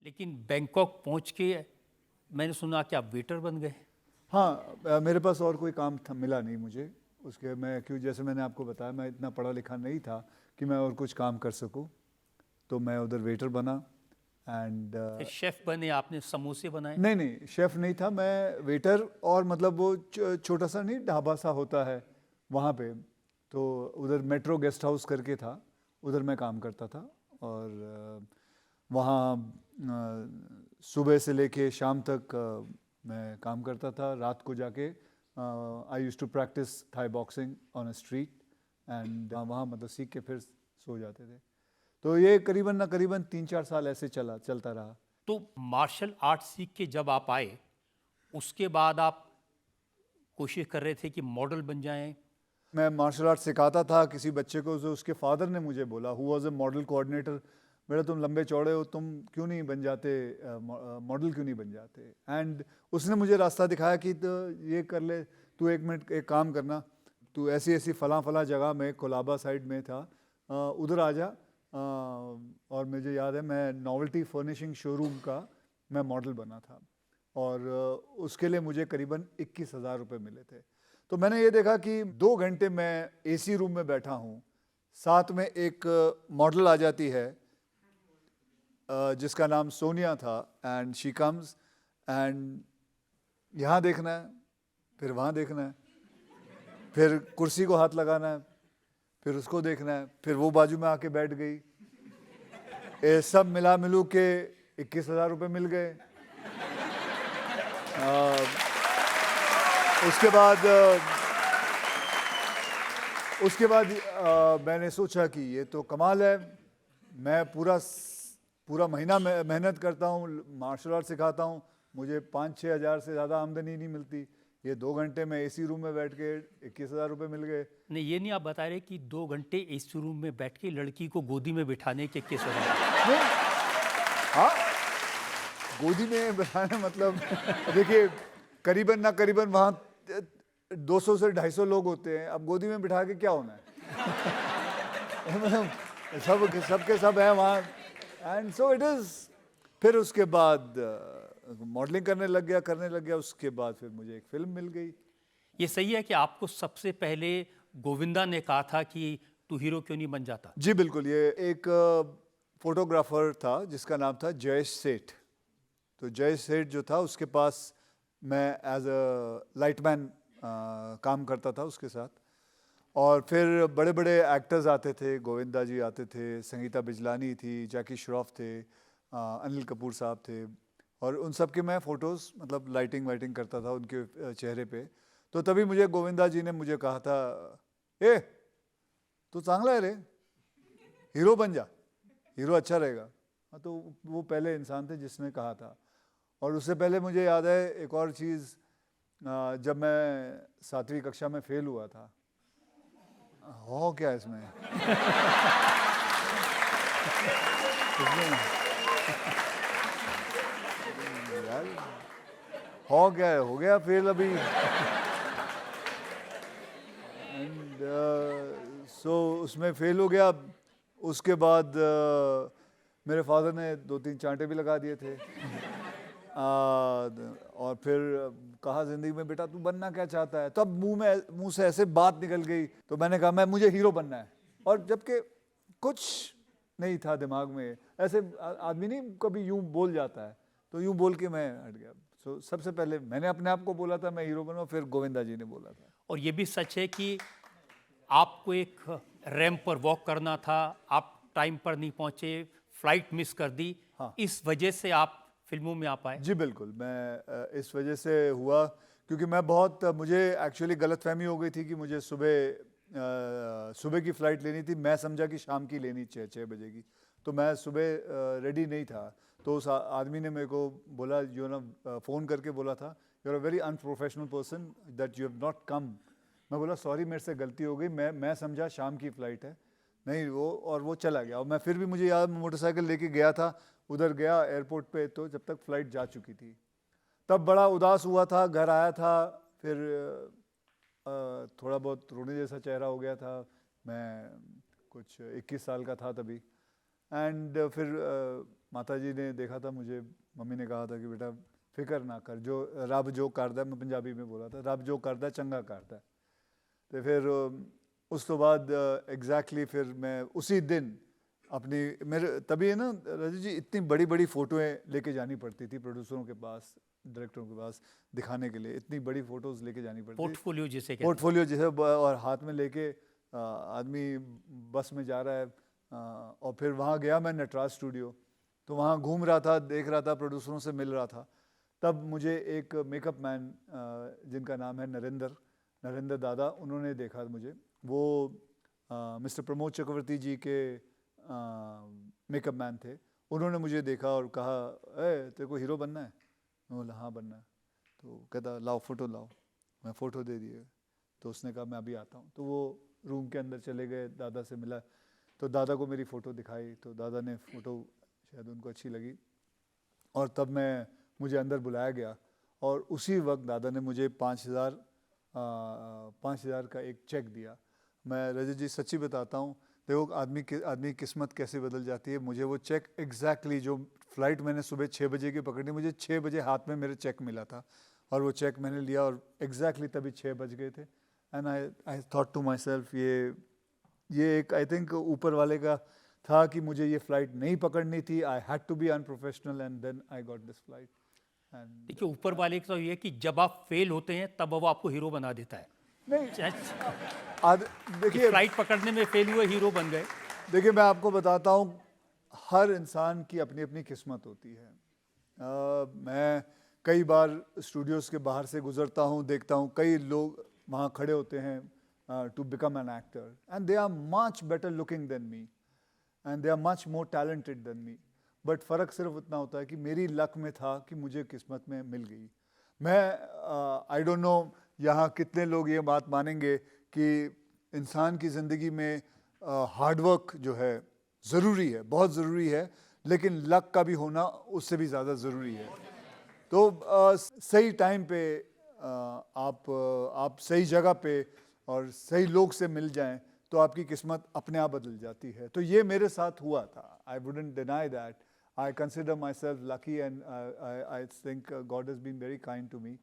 लेकिन बैंकॉक पहुंच के मैंने सुना कि आप वेटर बन गए। हाँ, मेरे पास और कोई काम था मिला नहीं मुझे उसके। मैं क्यों, जैसे मैंने आपको बताया, मैं इतना पढ़ा लिखा नहीं था कि मैं और कुछ काम कर सकूं, तो मैं उधर वेटर बना। एंड फिर शेफ बने, आपने समोसे बनाए। नहीं नहीं, शेफ़ नहीं था मैं, वेटर। और मतलब वो छोटा सा नहीं, ढाबा सा होता है वहाँ पे, तो उधर मेट्रो गेस्ट हाउस करके था, उधर मैं काम करता था। और वहाँ सुबह से लेके शाम तक मैं काम करता था। रात को जाके I used to practise Thai boxing on a street, and वहाँ मतलब सीख के फिर सो जाते थे। तो ये करीबन ना करीबन 3-4 साल ऐसे चलता रहा। तो मार्शल आर्ट सीख के जब आप आए, उसके बाद आप कोशिश कर रहे थे कि मॉडल बन जाएं। मैं मार्शल आर्ट सिखाता था किसी बच्चे को, जो उसके फादर ने मुझे बोला, who was a model coordinator, बेटा तुम लंबे चौड़े हो, तुम क्यों नहीं बन जाते, मॉडल क्यों नहीं बन जाते। एंड उसने मुझे रास्ता दिखाया कि तो ये कर ले, तू 1 मिनट एक काम करना, तू ऐसी ऐसी फलां फलां जगह में, कोलाबा साइड में था, उधर आ जा। और मुझे याद है मैं नॉवेल्टी फर्निशिंग शोरूम का मैं मॉडल बना था, और उसके लिए मुझे करीबन 21,000 रुपये मिले थे। तो मैंने ये देखा कि 2 घंटे मैं एसी रूम में बैठा हूँ, साथ में एक मॉडल आ जाती है जिसका नाम सोनिया था, एंड शी कम्स, एंड यहाँ देखना है, फिर वहाँ देखना है, फिर कुर्सी को हाथ लगाना है, फिर उसको देखना है, फिर वो बाजू में आके बैठ गई। ये सब मिला मिलू के 21,000 रुपये मिल गए। उसके बाद मैंने सोचा कि ये तो कमाल है। मैं पूरा महीना मेहनत करता हूँ, मार्शल आर्ट सिखाता हूँ, मुझे 5-6 हज़ार से ज़्यादा आमदनी नहीं मिलती। ये 2 घंटे में एसी रूम में बैठ के 21,000 रुपये मिल गए। नहीं, ये नहीं आप बता रहे कि 2 घंटे एसी रूम में बैठ के लड़की को गोदी में बिठाने के किस वजह। नहीं, हाँ, गोदी में बैठाना मतलब देखिए, करीबन ना करीबन वहाँ 200 से 250 लोग होते हैं, अब गोदी में बिठा के क्या होना है। मतलब सबके सब हैं वहाँ, एंड सो इट इज़। फिर उसके बाद मॉडलिंग करने लग गया। उसके बाद फिर मुझे एक फिल्म मिल गई। ये सही है कि आपको सबसे पहले गोविंदा ने कहा था कि तू हीरो क्यों नहीं बन जाता। जी बिल्कुल, ये एक फोटोग्राफर था जिसका नाम था जयेश सेठ। तो जयेश सेठ जो था, उसके पास मैं एज अ लाइटमैन काम करता था उसके साथ। और फिर बड़े बड़े एक्टर्स आते थे, गोविंदा जी आते थे, संगीता बिजलानी थी, जैकी श्रॉफ थे, अनिल कपूर साहब थे, और उन सब के मैं फ़ोटोज़ मतलब लाइटिंग वाइटिंग करता था उनके चेहरे पे। तो तभी मुझे गोविंदा जी ने मुझे कहा था, ए तू चांगला है रे, हीरो बन जा, हीरो अच्छा रहेगा। हाँ, तो वो पहले इंसान थे जिसने कहा था। और उससे पहले मुझे याद है एक और चीज़, जब मैं 7वीं कक्षा में फेल हुआ था। हो क्या इसमें इसमें यार, हो क्या है, हो गया फेल अभी। एंड सो उसमें फेल हो गया। उसके बाद मेरे फादर ने 2-3 चांटे भी लगा दिए थे। और फिर कहा ज़िंदगी में, बेटा तू बनना क्या चाहता है। तब मुंह से ऐसे बात निकल गई, तो मैंने कहा मैं मुझे हीरो बनना है। और जबकि कुछ नहीं था दिमाग में, ऐसे आदमी नहीं कभी यूं बोल जाता है, तो यूं बोल के मैं हट गया। सो सबसे पहले मैंने अपने आप को बोला था मैं हीरो बनूंगा, फिर गोविंदा जी ने बोला था। और ये भी सच है कि आपको एक रैंप पर वॉक करना था, आप टाइम पर नहीं पहुंचे, फ्लाइट मिस कर दी। हाँ। इस वजह से आप फिल्मों में आ पाए। जी बिल्कुल, मैं इस वजह से हुआ क्योंकि मैं बहुत मुझे एक्चुअली गलतफहमी हो गई थी कि मुझे सुबह की फ़्लाइट लेनी थी। मैं समझा कि शाम की लेनी 6 बजे की, तो मैं सुबह रेडी नहीं था। तो उस आदमी ने मेरे को बोला, जो ना फ़ोन करके बोला था, you are a very unprofessional person that you have not come. मैं बोला सॉरी, मेरे से गलती हो गई, मैं समझा शाम की फ़्लाइट है, नहीं वो, और वो चला गया। और मैं फिर भी, मुझे याद, मोटरसाइकिल लेके गया था, उधर गया एयरपोर्ट पे, तो जब तक फ़्लाइट जा चुकी थी। तब बड़ा उदास हुआ था, घर आया था, फिर थोड़ा बहुत रोने जैसा चेहरा हो गया था। मैं कुछ 21 साल का था तभी। एंड फिर माताजी ने देखा था मुझे, मम्मी ने कहा था कि बेटा फिक्र ना कर, जो रब जो करदा है, मैं पंजाबी में बोला था, रब जो करदा है चंगा करदा है। तो फिर उस तो बाद एग्जैक्टली फिर मैं उसी दिन अपनी मेरे तभी है ना राजू जी, इतनी बड़ी बड़ी फ़ोटोएं लेके जानी पड़ती थी प्रोड्यूसरों के पास, डायरेक्टरों के पास दिखाने के लिए, इतनी बड़ी फ़ोटोज़ लेके जानी पड़ती थी। पोर्टफोलियो जिसे कहते पोर्टफोलियो जैसे और हाथ में लेके आदमी बस में जा रहा है। और फिर वहाँ गया मैं नटराज स्टूडियो, तो वहाँ घूम रहा था, देख रहा था, प्रोड्यूसरों से मिल रहा था। तब मुझे एक मेकअप मैन जिनका नाम है नरेंद्र दादा, उन्होंने देखा मुझे। वो मिस्टर प्रमोद चक्रवर्ती जी के मेकअप मैन थे। उन्होंने मुझे देखा और कहा, ए तेरे को हीरो बनना है? मैं बोला हाँ बनना है। तो कहता लाओ फ़ोटो लाओ। मैं फ़ोटो दे दिए। तो उसने कहा मैं अभी आता हूँ। तो वो रूम के अंदर चले गए, दादा से मिला, तो दादा को मेरी फ़ोटो दिखाई, तो दादा ने फ़ोटो शायद उनको अच्छी लगी, और तब मुझे अंदर बुलाया गया। और उसी वक्त दादा ने मुझे 5,000 का एक चेक दिया। मैं रजत जी सच्ची बताता हूँ, देखो आदमी की किस्मत कैसे बदल जाती है। मुझे वो चेक एग्जैक्टली जो फ़्लाइट मैंने सुबह 6 बजे की पकड़ी, मुझे 6 बजे हाथ में मेरे चेक मिला था, और वो चेक मैंने लिया और एग्जैक्टली तभी 6 बज गए थे। And I thought to myself, ये एक आई थिंक ऊपर वाले का था कि मुझे ये फ़्लाइट नहीं पकड़नी थी। I had to be unprofessional and then I got this flight. And देखिए ऊपर वाले का तो ये है कि जब आप फेल होते हैं तब वो आपको हीरो बना देता है। नहीं चाहे देखिए फ्लाइट पकड़ने में फेल हुए हीरो बन गए। देखिए मैं आपको बताता हूँ, हर इंसान की अपनी अपनी किस्मत होती है। मैं कई बार स्टूडियोज़ के बाहर से गुजरता हूँ, देखता हूँ कई लोग वहाँ खड़े होते हैं to become an actor, and they are much better looking than me, and they are much more talented than me. But फ़र्क सिर्फ इतना होता है कि मेरी लक में था कि मुझे किस्मत में मिल गई। मैं आई डोंट नो यहाँ कितने लोग ये बात मानेंगे कि इंसान की ज़िंदगी में हार्डवर्क जो है ज़रूरी है, बहुत ज़रूरी है, लेकिन लक का भी होना उससे भी ज़्यादा ज़रूरी है। तो सही टाइम पे आप सही जगह पे और सही लोग से मिल जाएं तो आपकी किस्मत अपने आप बदल जाती है। तो ये मेरे साथ हुआ था। I wouldn't deny that. I consider myself lucky, and I think God has been very kind to me.